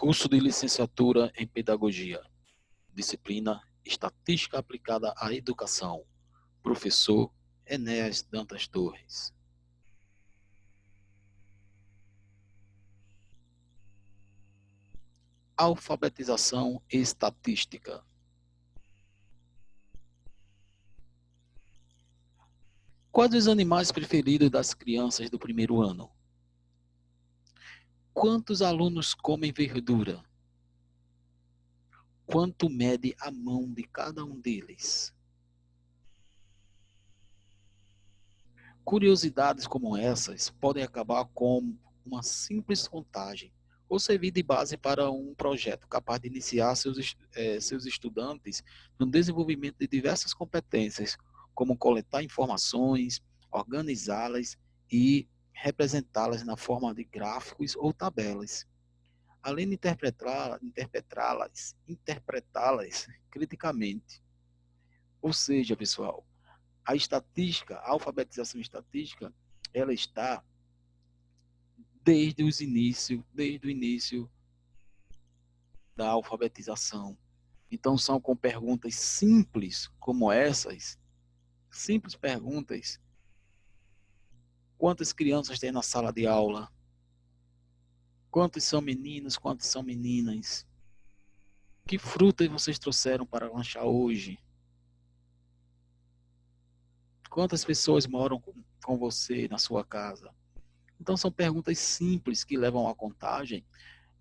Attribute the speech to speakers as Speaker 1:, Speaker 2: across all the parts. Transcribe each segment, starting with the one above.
Speaker 1: Curso de licenciatura em Pedagogia. Disciplina Estatística aplicada à educação. Professor Enéas Dantas Torres. Alfabetização e estatística. Quais os animais preferidos das crianças do primeiro ano? Quantos alunos comem verdura? Quanto mede a mão de cada um deles? Curiosidades como essas podem acabar com uma simples contagem ou servir de base para um projeto capaz de iniciar seus estudantes no desenvolvimento de diversas competências, como coletar informações, organizá-las e representá-las na forma de gráficos ou tabelas, além de interpretá-las criticamente. Ou seja, pessoal, a estatística, a alfabetização estatística, ela está desde o início da alfabetização. Então, são com perguntas simples como essas, simples perguntas. Quantas crianças tem na sala de aula? Quantos são meninos, quantos são meninas? Que frutas vocês trouxeram para lanchar hoje? Quantas pessoas moram com você na sua casa? Então, são perguntas simples que levam à contagem,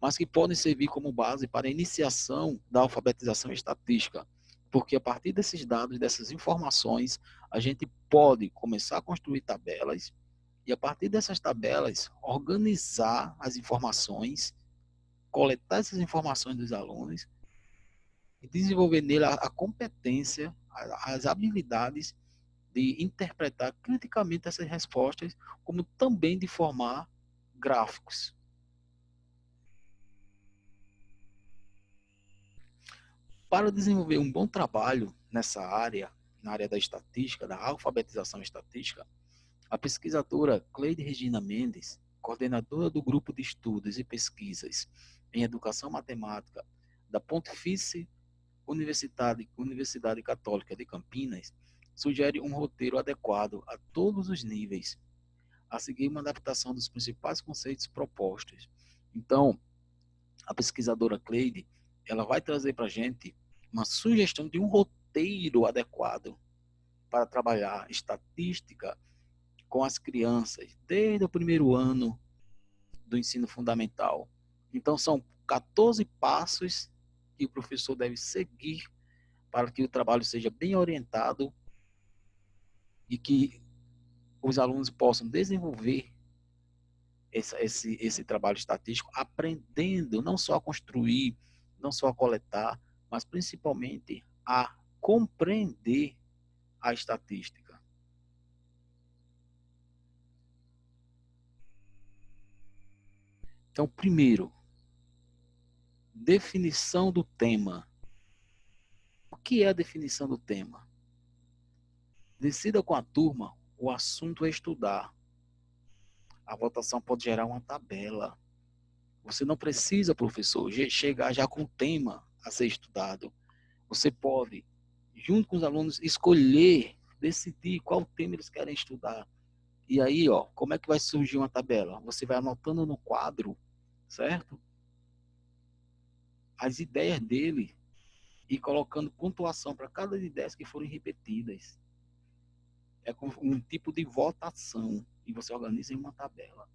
Speaker 1: mas que podem servir como base para a iniciação da alfabetização estatística, porque a partir desses dados, dessas informações, a gente pode começar a construir tabelas e, a partir dessas tabelas, organizar as informações, coletar essas informações dos alunos e desenvolver nele a competência, as habilidades de interpretar criticamente essas respostas, como também de formar gráficos. Para desenvolver um bom trabalho nessa área, na área da estatística, da alfabetização estatística, a pesquisadora Cleide Regina Mendes, coordenadora do Grupo de Estudos e Pesquisas em Educação Matemática da Pontifícia Universidade Católica de Campinas, sugere um roteiro adequado a todos os níveis, a seguir uma adaptação dos principais conceitos propostos. Então, a pesquisadora Cleide, ela vai trazer para a gente uma sugestão de um roteiro adequado para trabalhar estatística com as crianças desde o primeiro ano do ensino fundamental. Então, são 14 passos que o professor deve seguir para que o trabalho seja bem orientado e que os alunos possam desenvolver esse trabalho estatístico, aprendendo não só a construir, não só a coletar, mas principalmente a compreender a estatística. Então, primeiro, definição do tema. O que é a definição do tema? Decida com a turma o assunto a estudar. A votação pode gerar uma tabela. Você não precisa, professor, chegar já com o tema a ser estudado. Você pode, junto com os alunos, escolher, decidir qual tema eles querem estudar. E aí, como é que vai surgir uma tabela? Você vai anotando no quadro, certo? As ideias dele e colocando pontuação para cada ideia que forem repetidas. É como um tipo de votação e você organiza em uma tabela.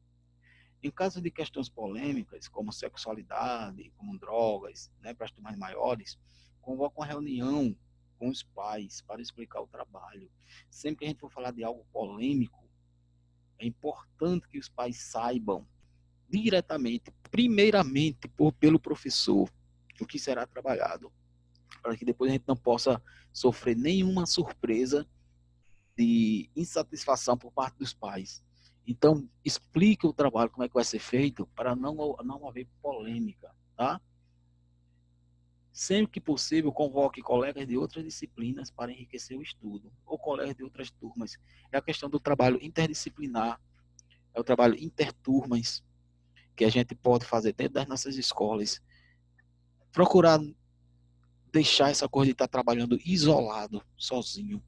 Speaker 1: Em caso de questões polêmicas, como sexualidade, como drogas, para as turmas maiores, convoca uma reunião com os pais para explicar o trabalho. Sempre que a gente for falar de algo polêmico, é importante que os pais saibam diretamente, primeiramente, pelo professor, o que será trabalhado, para que depois a gente não possa sofrer nenhuma surpresa de insatisfação por parte dos pais. Então, explique o trabalho, como é que vai ser feito, para não haver polêmica, tá? Sempre que possível, convoque colegas de outras disciplinas para enriquecer o estudo, ou colegas de outras turmas. É a questão do trabalho interdisciplinar, é o trabalho interturmas, que a gente pode fazer dentro das nossas escolas, Procurar deixar essa coisa de estar trabalhando isolado, sozinho,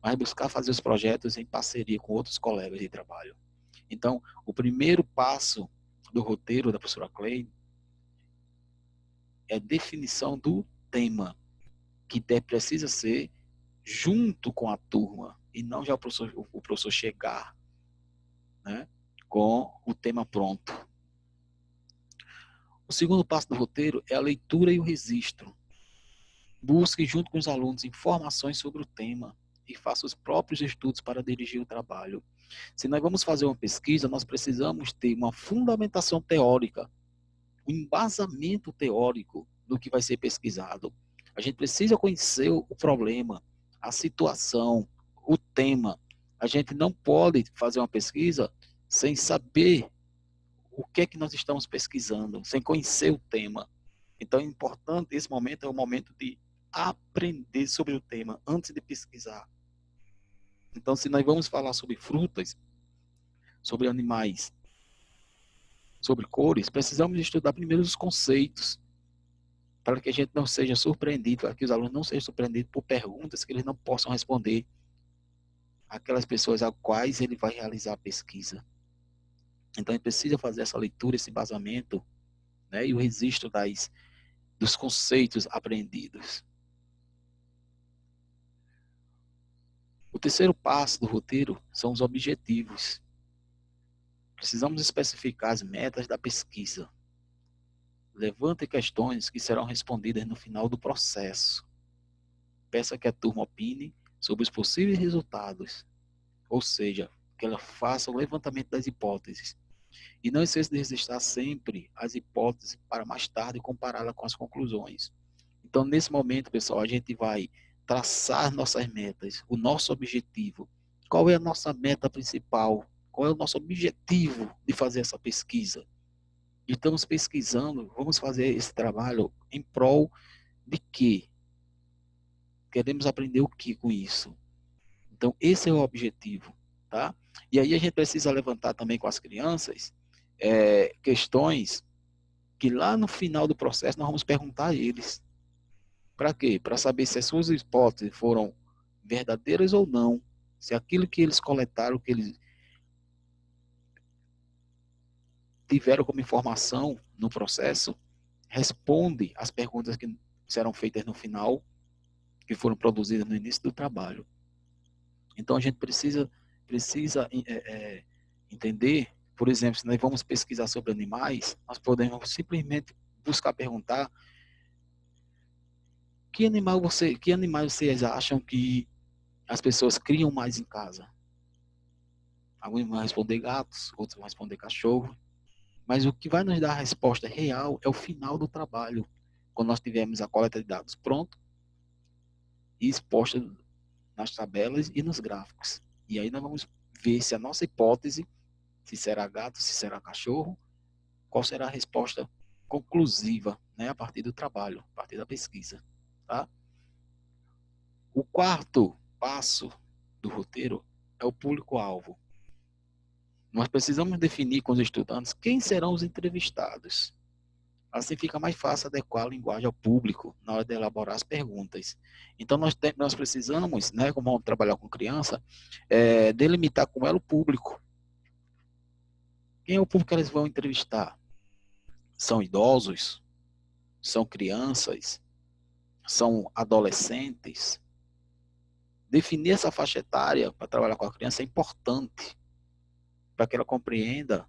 Speaker 1: mas buscar fazer os projetos em parceria com outros colegas de trabalho. Então, o primeiro passo do roteiro da professora Clay é a definição do tema, que precisa ser junto com a turma, e não já o professor chegar, né, com o tema pronto. O segundo passo do roteiro é a leitura e o registro. Busque, junto com os alunos, informações sobre o tema e faça os próprios estudos para dirigir o trabalho. Se nós vamos fazer uma pesquisa, nós precisamos ter uma fundamentação teórica, um embasamento teórico do que vai ser pesquisado. A gente precisa conhecer o problema, a situação, o tema. A gente não pode fazer uma pesquisa sem saber o que é que nós estamos pesquisando, sem conhecer o tema. Então é importante, esse momento é o momento de aprender sobre o tema antes de pesquisar. Então, se nós vamos falar sobre frutas, sobre animais, sobre cores, precisamos estudar primeiro os conceitos, para que a gente não seja surpreendido, para que os alunos não sejam surpreendidos por perguntas que eles não possam responder àquelas pessoas às quais ele vai realizar a pesquisa. Então, ele precisa fazer essa leitura, esse embasamento, né, e o registro dos conceitos aprendidos. O terceiro passo do roteiro são os objetivos. Precisamos especificar as metas da pesquisa. Levante questões que serão respondidas no final do processo. Peça que a turma opine sobre os possíveis resultados, ou seja, que ela faça o levantamento das hipóteses. E não esqueça de registrar sempre as hipóteses para mais tarde compará-la com as conclusões. Então, nesse momento, pessoal, a gente vai traçar nossas metas, o nosso objetivo. Qual é a nossa meta principal? Qual é o nosso objetivo de fazer essa pesquisa? Estamos pesquisando, vamos fazer esse trabalho em prol de quê? Queremos aprender o que com isso? Então, esse é o objetivo, tá? E aí a gente precisa levantar também com as crianças questões que lá no final do processo nós vamos perguntar a eles. Para quê? Para saber se as suas hipóteses foram verdadeiras ou não, se aquilo que eles coletaram, que eles tiveram como informação no processo, responde às perguntas que serão feitas no final, que foram produzidas no início do trabalho. Então a gente precisa entender, por exemplo, se nós vamos pesquisar sobre animais, nós podemos simplesmente buscar perguntar que animais vocês acham que as pessoas criam mais em casa? Alguns vão responder gatos, outros vão responder cachorro. Mas o que vai nos dar a resposta real é o final do trabalho, quando nós tivermos a coleta de dados pronta e exposta nas tabelas e nos gráficos. E aí nós vamos ver se a nossa hipótese, se será gato, se será cachorro, qual será a resposta conclusiva, né, a partir do trabalho, a partir da pesquisa. Tá? O quarto passo do roteiro é o público-alvo. Nós precisamos definir com os estudantes quem serão os entrevistados. Assim fica mais fácil adequar a linguagem ao público na hora de elaborar as perguntas. Então, nós precisamos, né, como vamos trabalhar com criança, delimitar com ela o público. Quem é o público que eles vão entrevistar? São idosos? São crianças? São adolescentes? Definir essa faixa etária para trabalhar com a criança é importante para que ela compreenda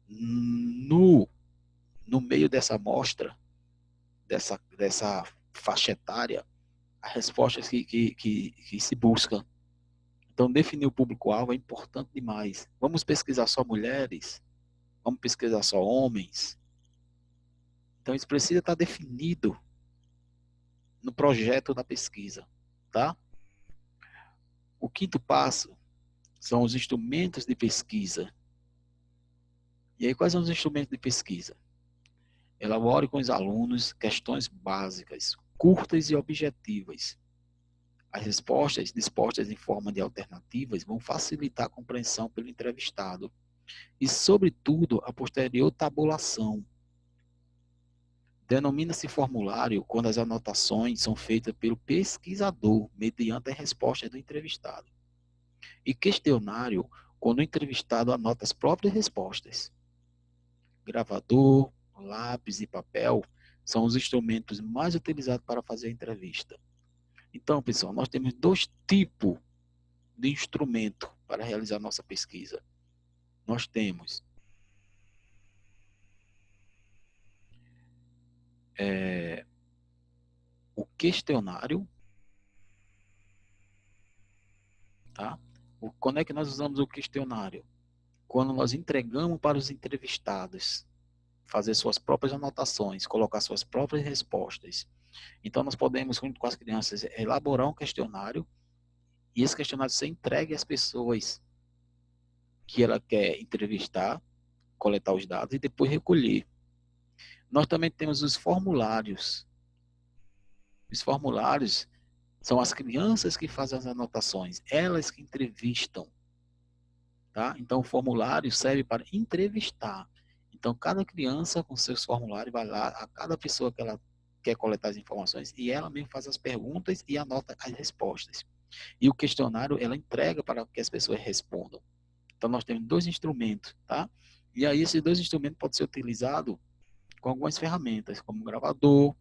Speaker 1: no meio dessa amostra, dessa faixa etária, as respostas que se buscam. Então, definir o público-alvo é importante demais. Vamos pesquisar só mulheres? Vamos pesquisar só homens? Então, isso precisa estar definido no projeto da pesquisa, tá? O quinto passo são os instrumentos de pesquisa. E aí, quais são os instrumentos de pesquisa? Elabore com os alunos questões básicas, curtas e objetivas. As respostas, dispostas em forma de alternativas, vão facilitar a compreensão pelo entrevistado. E, sobretudo, a posterior tabulação. Denomina-se formulário quando as anotações são feitas pelo pesquisador mediante a resposta do entrevistado. E questionário quando o entrevistado anota as próprias respostas. Gravador, lápis e papel são os instrumentos mais utilizados para fazer a entrevista. Então, pessoal, nós temos dois tipos de instrumento para realizar nossa pesquisa. Nós temos o questionário, tá? Quando é que nós usamos o questionário? Quando nós entregamos para os entrevistados fazer suas próprias anotações, colocar suas próprias respostas. Então, nós podemos, junto com as crianças, elaborar um questionário e esse questionário ser entregue às pessoas que ela quer entrevistar, coletar os dados e depois recolher. Nós também temos os formulários. Os formulários são as crianças que fazem as anotações, elas que entrevistam. Tá? Então, o formulário serve para entrevistar. Então, cada criança com seus formulários vai lá, a cada pessoa que ela quer coletar as informações, e ela mesmo faz as perguntas e anota as respostas. E o questionário, ela entrega para que as pessoas respondam. Então, nós temos dois instrumentos, tá? E aí, esses dois instrumentos podem ser utilizados com algumas ferramentas, como um gravador.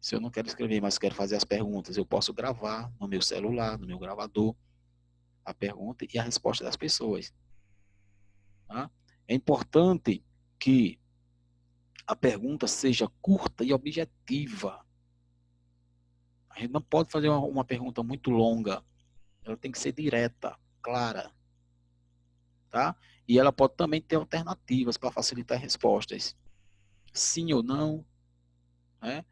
Speaker 1: Se eu não quero escrever, mas quero fazer as perguntas, eu posso gravar no meu celular, no meu gravador, a pergunta e a resposta das pessoas. Tá? É importante que a pergunta seja curta e objetiva. A gente não pode fazer uma pergunta muito longa. Ela tem que ser direta, clara. Tá? E ela pode também ter alternativas para facilitar respostas. Sim ou não, né?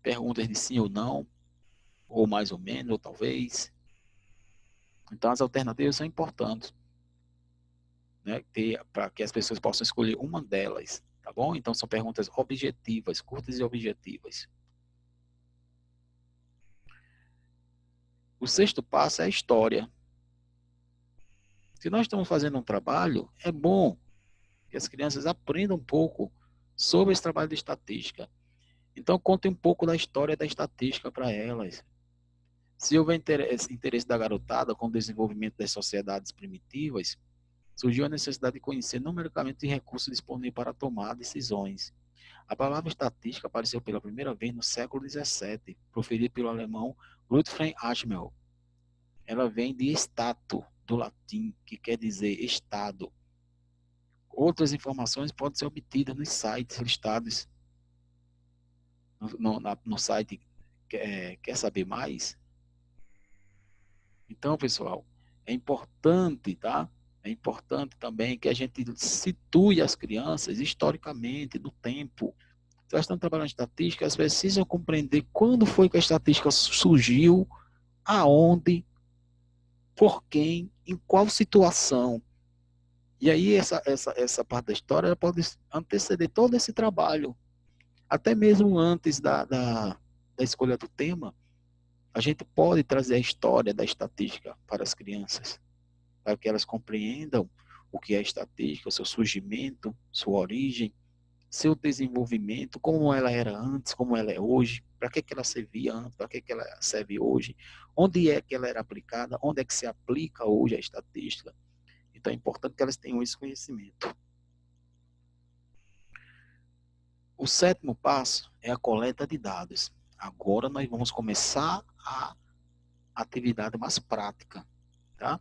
Speaker 1: Perguntas de sim ou não, ou mais ou menos, ou talvez. Então, as alternativas são importantes, né? Para que as pessoas possam escolher uma delas, tá bom? Então, são perguntas objetivas, curtas e objetivas. O sexto passo é a história. Se nós estamos fazendo um trabalho, é bom que as crianças aprendam um pouco sobre esse trabalho de estatística. Então, conte um pouco da história da estatística para elas. Se houver interesse da garotada com o desenvolvimento das sociedades primitivas, surgiu a necessidade de conhecer numericamente os recursos disponíveis para tomar decisões. A palavra estatística apareceu pela primeira vez no século XVII, proferida pelo alemão Ludwig Achmel. Ela vem de stato, do latim, que quer dizer estado. Outras informações podem ser obtidas nos sites listados no site. Quer saber mais? Então, pessoal, é importante, tá? É importante também que a gente situe as crianças historicamente, no tempo. Se elas estão trabalhando em estatística, elas precisam compreender quando foi que a estatística surgiu, aonde, por quem, em qual situação. E aí essa parte da história ela pode anteceder todo esse trabalho. Até mesmo antes da escolha do tema, a gente pode trazer a história da estatística para as crianças, para que elas compreendam o que é estatística, o seu surgimento, sua origem, seu desenvolvimento, como ela era antes, como ela é hoje, para que ela servia antes, para que ela serve hoje, onde é que ela era aplicada, onde é que se aplica hoje a estatística. Então é importante que elas tenham esse conhecimento. O sétimo passo é a coleta de dados. Agora nós vamos começar a atividade mais prática, tá?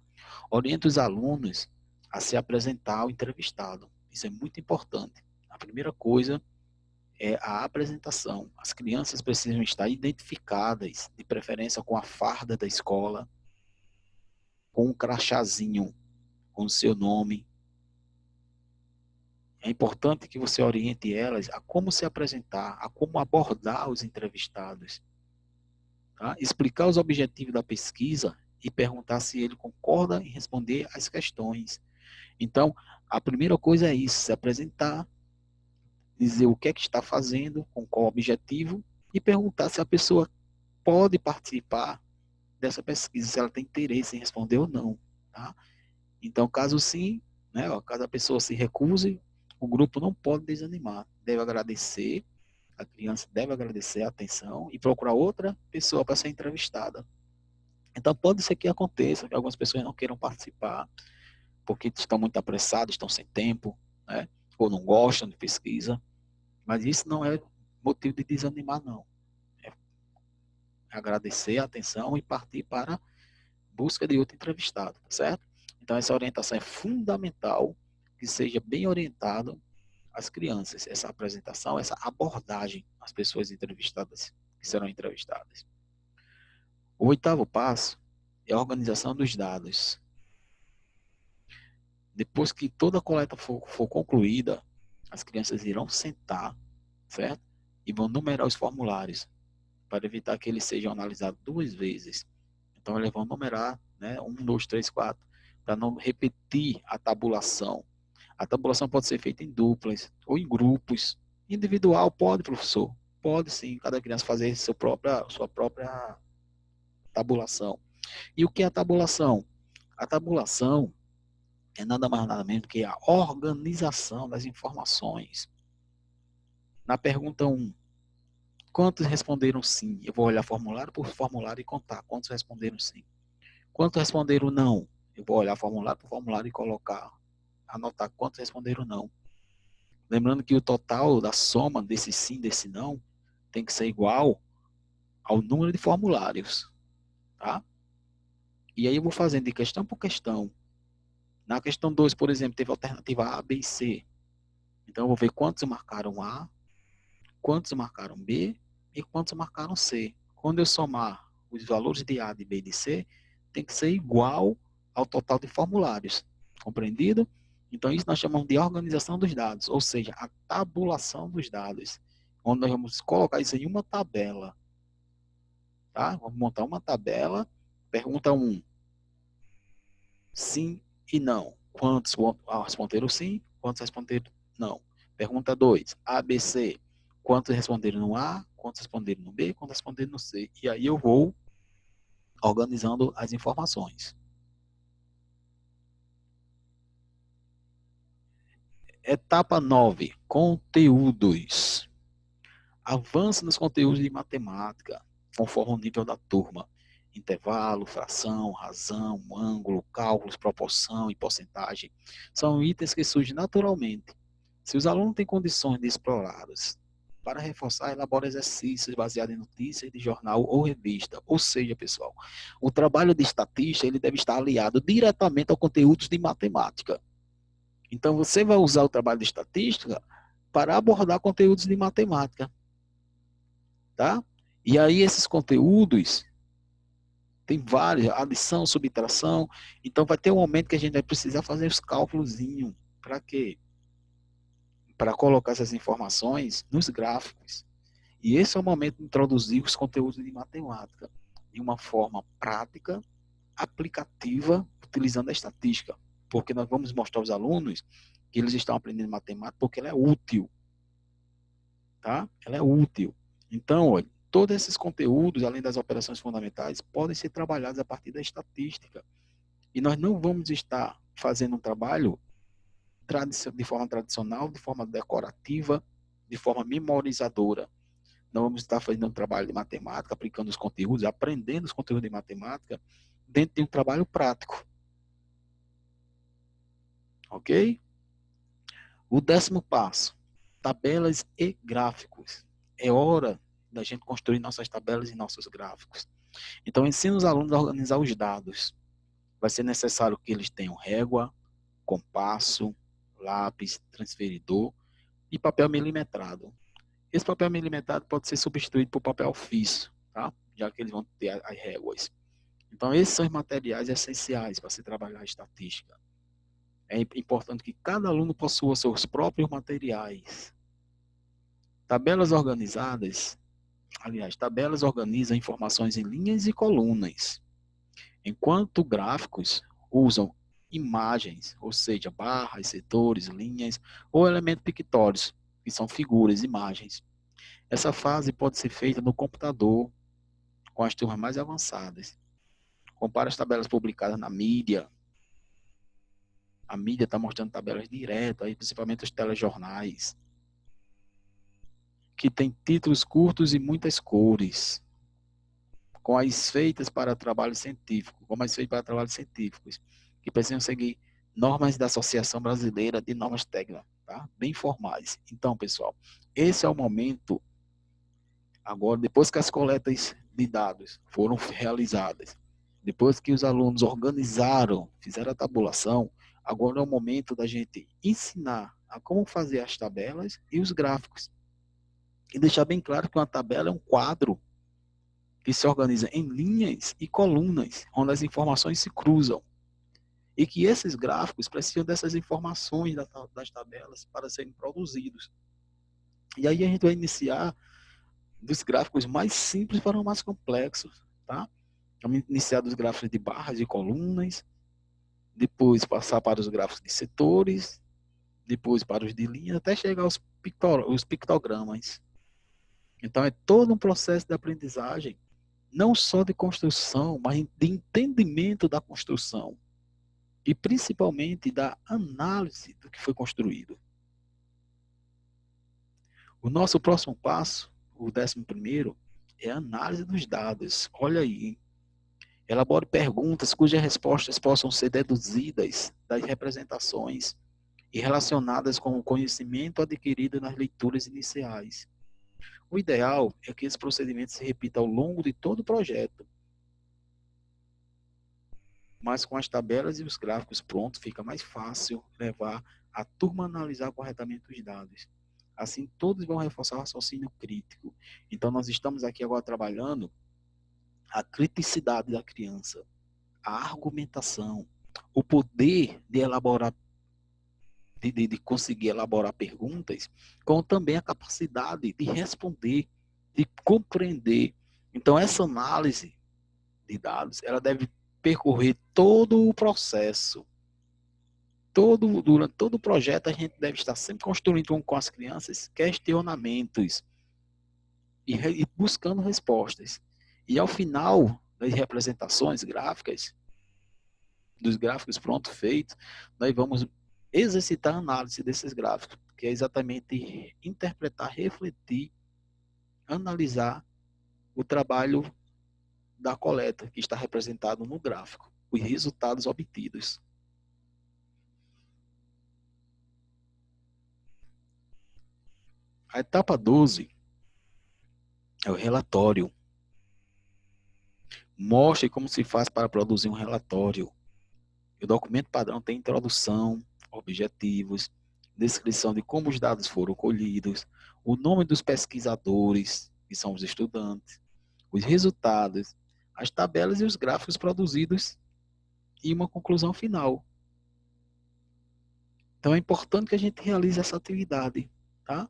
Speaker 1: Orienta os alunos a se apresentar ao entrevistado. Isso é muito importante. A primeira coisa é a apresentação. As crianças precisam estar identificadas, de preferência com a farda da escola, com um crachazinho, com o seu nome. É importante que você oriente elas a como se apresentar, a como abordar os entrevistados. Tá? Explicar os objetivos da pesquisa e perguntar se ele concorda em responder as questões. Então, a primeira coisa é isso, se apresentar, dizer o que é que está fazendo, com qual objetivo, e perguntar se a pessoa pode participar dessa pesquisa, se ela tem interesse em responder ou não. Tá? Então, caso sim, né, caso a pessoa se recuse, o grupo não pode desanimar. Deve agradecer, a criança deve agradecer a atenção e procurar outra pessoa para ser entrevistada. Então, pode ser que aconteça que algumas pessoas não queiram participar, porque estão muito apressados, estão sem tempo, né? Ou não gostam de pesquisa. Mas isso não é motivo de desanimar, não. É agradecer a atenção e partir para a busca de outro entrevistado, tá certo? Então, essa orientação é fundamental que seja bem orientado às crianças, essa apresentação, essa abordagem às pessoas entrevistadas, que serão entrevistadas. O oitavo passo é a organização dos dados. Depois que toda a coleta for concluída, as crianças irão sentar, certo? E vão numerar os formulários, para evitar que eles sejam analisados duas vezes. Então, eles vão numerar, né, 1, 2, 3, 4, para não repetir a tabulação. A tabulação pode ser feita em duplas ou em grupos. Individual pode, professor? Pode sim, cada criança fazer sua própria tabulação. E o que é a tabulação? A tabulação é nada mais nada menos que a organização das informações. Na pergunta 1, quantos responderam sim? Eu vou olhar formulário por formulário e contar quantos responderam sim. Quantos responderam não? Eu vou olhar formulário por formulário e colocar, anotar quantos responderam não. Lembrando que o total da soma desse sim e desse não tem que ser igual ao número de formulários, tá? E aí eu vou fazendo de questão por questão. Na questão 2, por exemplo, teve alternativa A, B e C. Então eu vou ver quantos marcaram A, quantos marcaram B e quantos marcaram C. Quando eu somar os valores de A, de B e de C, tem que ser igual ao total de formulários. Compreendido? Então, isso nós chamamos de organização dos dados, ou seja, a tabulação dos dados, onde nós vamos colocar isso em uma tabela. Tá? Vamos montar uma tabela. Pergunta 1, sim e não. Quantos responderam sim, quantos responderam não? Pergunta 2, A, B, C. Quantos responderam no A, quantos responderam no B, quantos responderam no C. E aí eu vou organizando as informações. Etapa 9, conteúdos. Avance nos conteúdos de matemática, conforme o nível da turma. Intervalo, fração, razão, ângulo, cálculos, proporção e porcentagem. São itens que surgem naturalmente. Se os alunos têm condições de explorá-los, para reforçar, elabora exercícios baseados em notícias de jornal ou revista. Ou seja, pessoal, o trabalho de estatística ele deve estar aliado diretamente a conteúdos de matemática. Então, você vai usar o trabalho de estatística para abordar conteúdos de matemática. Tá? E aí, esses conteúdos, tem vários, adição, subtração. Então, vai ter um momento que a gente vai precisar fazer os cálculos. Para quê? Para colocar essas informações nos gráficos. E esse é o momento de introduzir os conteúdos de matemática de uma forma prática, aplicativa, utilizando a estatística. Porque nós vamos mostrar aos alunos que eles estão aprendendo matemática porque ela é útil. Tá? Ela é útil. Então, olha, todos esses conteúdos, além das operações fundamentais, podem ser trabalhados a partir da estatística. E nós não vamos estar fazendo um trabalho de forma tradicional, de forma decorativa, de forma memorizadora. Não vamos estar fazendo um trabalho de matemática, aplicando os conteúdos, aprendendo os conteúdos de matemática, dentro de um trabalho prático. Ok? O 10º passo, tabelas e gráficos. É hora da gente construir nossas tabelas e nossos gráficos. Então, ensina os alunos a organizar os dados. Vai ser necessário que eles tenham régua, compasso, lápis, transferidor e papel milimetrado. Esse papel milimetrado pode ser substituído por papel ofício, tá? Já que eles vão ter as réguas. Então, esses são os materiais essenciais para se trabalhar a estatística. É importante que cada aluno possua seus próprios materiais. Tabelas organizadas, aliás, tabelas organizam informações em linhas e colunas, enquanto gráficos usam imagens, ou seja, barras, setores, linhas ou elementos pictóricos, que são figuras, imagens. Essa fase pode ser feita no computador com as turmas mais avançadas. Compare as tabelas publicadas na mídia, A mídia está mostrando tabelas direto, aí principalmente os telejornais, que tem títulos curtos e muitas cores, com as feitas para trabalho científico, como as feitas para trabalhos científicos, que precisam seguir normas da Associação Brasileira de Normas Técnicas, tá? Bem formais. Então, pessoal, esse é o momento, agora, depois que as coletas de dados foram realizadas, depois que os alunos organizaram, fizeram a tabulação, agora é o momento da gente ensinar a como fazer as tabelas e os gráficos. E deixar bem claro que uma tabela é um quadro que se organiza em linhas e colunas, onde as informações se cruzam. E que esses gráficos precisam dessas informações das tabelas para serem produzidos. E aí a gente vai iniciar dos gráficos mais simples para os mais complexos, tá? Vamos iniciar dos gráficos de barras e colunas, depois passar para os gráficos de setores, depois para os de linha, até chegar aos pictogramas. Então é todo um processo de aprendizagem, não só de construção, mas de entendimento da construção e principalmente da análise do que foi construído. O nosso próximo passo, o 11º, é a análise dos dados. Olha aí, hein? Elabore perguntas cujas respostas possam ser deduzidas das representações e relacionadas com o conhecimento adquirido nas leituras iniciais. O ideal é que esse procedimento se repita ao longo de todo o projeto, mas com as tabelas e os gráficos prontos, fica mais fácil levar a turma a analisar corretamente os dados. Assim, todos vão reforçar o raciocínio crítico. Então, nós estamos aqui agora trabalhando a criticidade da criança, a argumentação, o poder de elaborar, de conseguir elaborar perguntas, com também a capacidade de responder, de compreender. Então, essa análise de dados, ela deve percorrer todo o processo. Durante todo o projeto, a gente deve estar sempre construindo com as crianças questionamentos e buscando respostas. E ao final das representações gráficas, dos gráficos pronto feitos, nós vamos exercitar a análise desses gráficos, que é exatamente interpretar, refletir, analisar o trabalho da coleta que está representado no gráfico, os resultados obtidos. A etapa 12 é o relatório. Mostre como se faz para produzir um relatório. O documento padrão tem introdução, objetivos, descrição de como os dados foram colhidos, o nome dos pesquisadores, que são os estudantes, os resultados, as tabelas e os gráficos produzidos e uma conclusão final. Então é importante que a gente realize essa atividade, tá?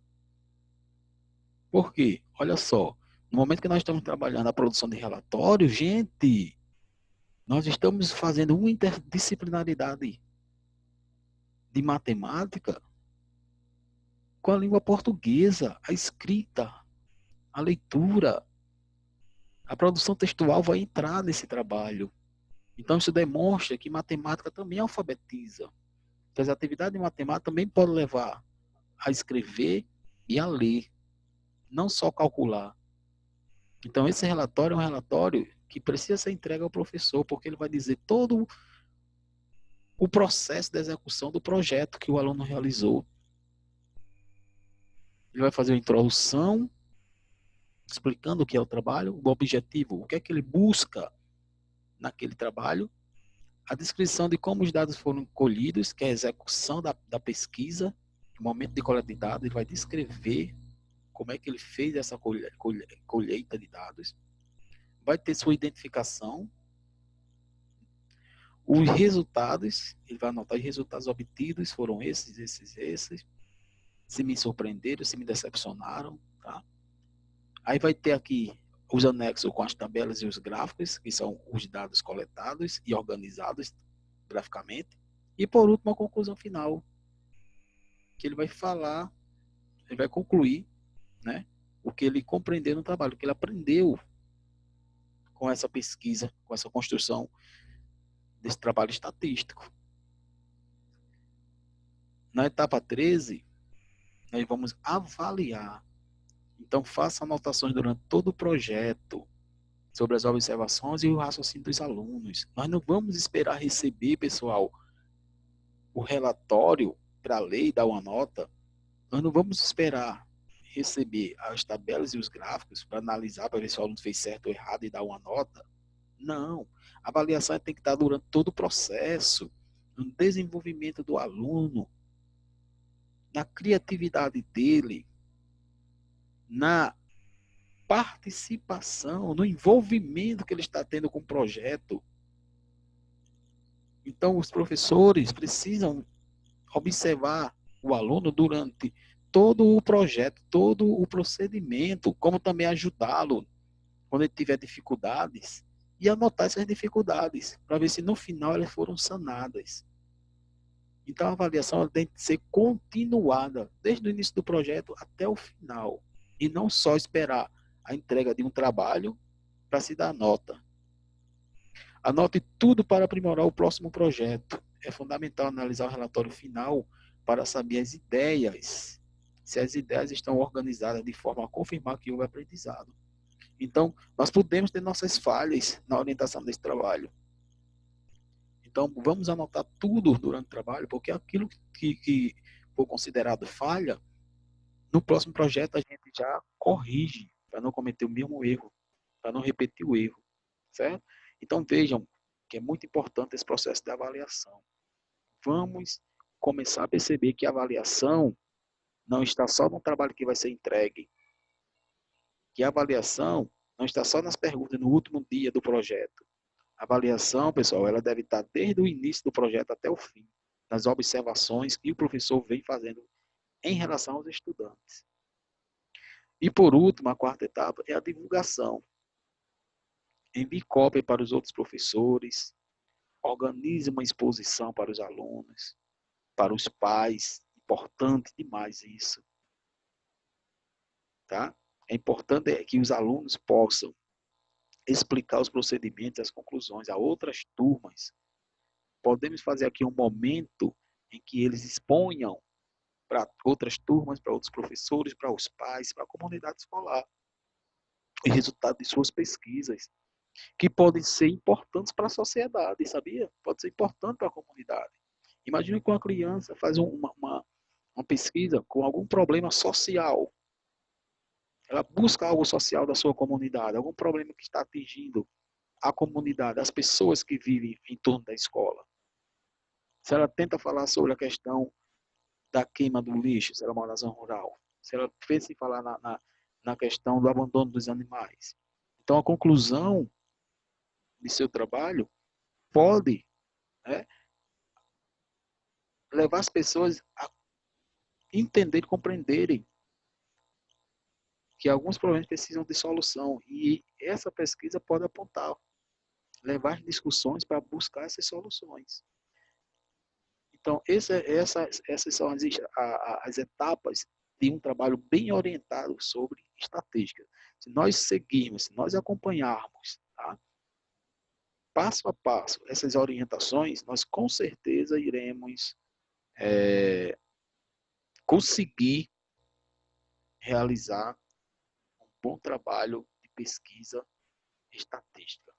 Speaker 1: Por quê? Olha só, no momento que nós estamos trabalhando a produção de relatório, gente, nós estamos fazendo uma interdisciplinaridade de matemática com a língua portuguesa, a escrita, a leitura, a produção textual vai entrar nesse trabalho. Então isso demonstra que matemática também alfabetiza. Que as atividades de matemática também podem levar a escrever e a ler, não só calcular. Então esse relatório é um relatório que precisa ser entregue ao professor, porque ele vai dizer todo o processo de execução do projeto que o aluno realizou. Ele vai fazer uma introdução, explicando o que é o trabalho, o objetivo, o que é que ele busca naquele trabalho, a descrição de como os dados foram colhidos, que é a execução da pesquisa, o momento de coleta de dados, ele vai descrever como é que ele fez essa colheita de dados, vai ter sua identificação, os resultados, ele vai anotar os resultados obtidos, foram esses, se me surpreenderam, se me decepcionaram, tá? Aí vai ter aqui os anexos com as tabelas e os gráficos, que são os dados coletados e organizados graficamente. E por último, a conclusão final, que ele vai falar, ele vai concluir, né, o que ele compreendeu no trabalho, o que ele aprendeu com essa pesquisa, com essa construção desse trabalho estatístico. Na etapa 13, nós vamos avaliar. Então, faça anotações durante todo o projeto sobre as observações e o raciocínio dos alunos. Nós não vamos esperar receber, pessoal, o relatório para ler e dar uma nota. Nós não vamos esperar receber as tabelas e os gráficos para analisar, para ver se o aluno fez certo ou errado e dar uma nota. Não. A avaliação tem que estar durante todo o processo, no desenvolvimento do aluno, na criatividade dele, na participação, no envolvimento que ele está tendo com o projeto. Então, os professores precisam observar o aluno durante todo o projeto, todo o procedimento, como também ajudá-lo quando ele tiver dificuldades e anotar essas dificuldades para ver se no final elas foram sanadas. Então, a avaliação tem que ser continuada desde o início do projeto até o final e não só esperar a entrega de um trabalho para se dar nota. Anote tudo para aprimorar o próximo projeto. É fundamental analisar o relatório final para saber as ideias, se as ideias estão organizadas de forma a confirmar que houve aprendizado. Então, nós podemos ter nossas falhas na orientação desse trabalho. Então, vamos anotar tudo durante o trabalho, porque aquilo que for considerado falha, no próximo projeto a gente já corrige, para não cometer o mesmo erro, para não repetir o erro, certo? Então, vejam que é muito importante esse processo de avaliação. Vamos começar a perceber que a avaliação não está só no trabalho que vai ser entregue, que a avaliação não está só nas perguntas no último dia do projeto. A avaliação, pessoal, ela deve estar desde o início do projeto até o fim, nas observações que o professor vem fazendo em relação aos estudantes. E por último, a quarta etapa é a divulgação. Envie cópia para os outros professores, organize uma exposição para os alunos, para os pais. Importante demais isso. Tá? É importante que os alunos possam explicar os procedimentos, as conclusões a outras turmas. Podemos fazer aqui um momento em que eles exponham para outras turmas, para outros professores, para os pais, para a comunidade escolar, o resultado de suas pesquisas, que podem ser importantes para a sociedade, sabia? Pode ser importante para a comunidade. Imagine que uma criança faz uma pesquisa com algum problema social. Ela busca algo social da sua comunidade, algum problema que está atingindo a comunidade, as pessoas que vivem em torno da escola. Se ela tenta falar sobre a questão da queima do lixo, se ela mora na zona rural, se ela pensa em falar na questão do abandono dos animais. Então, a conclusão de seu trabalho pode, né, levar as pessoas a entender e compreenderem que alguns problemas precisam de solução. E essa pesquisa pode apontar, levar discussões para buscar essas soluções. Então, essas são as etapas de um trabalho bem orientado sobre estatística. Se nós seguirmos, se nós acompanharmos, tá, passo a passo essas orientações, nós com certeza iremos conseguir realizar um bom trabalho de pesquisa estatística.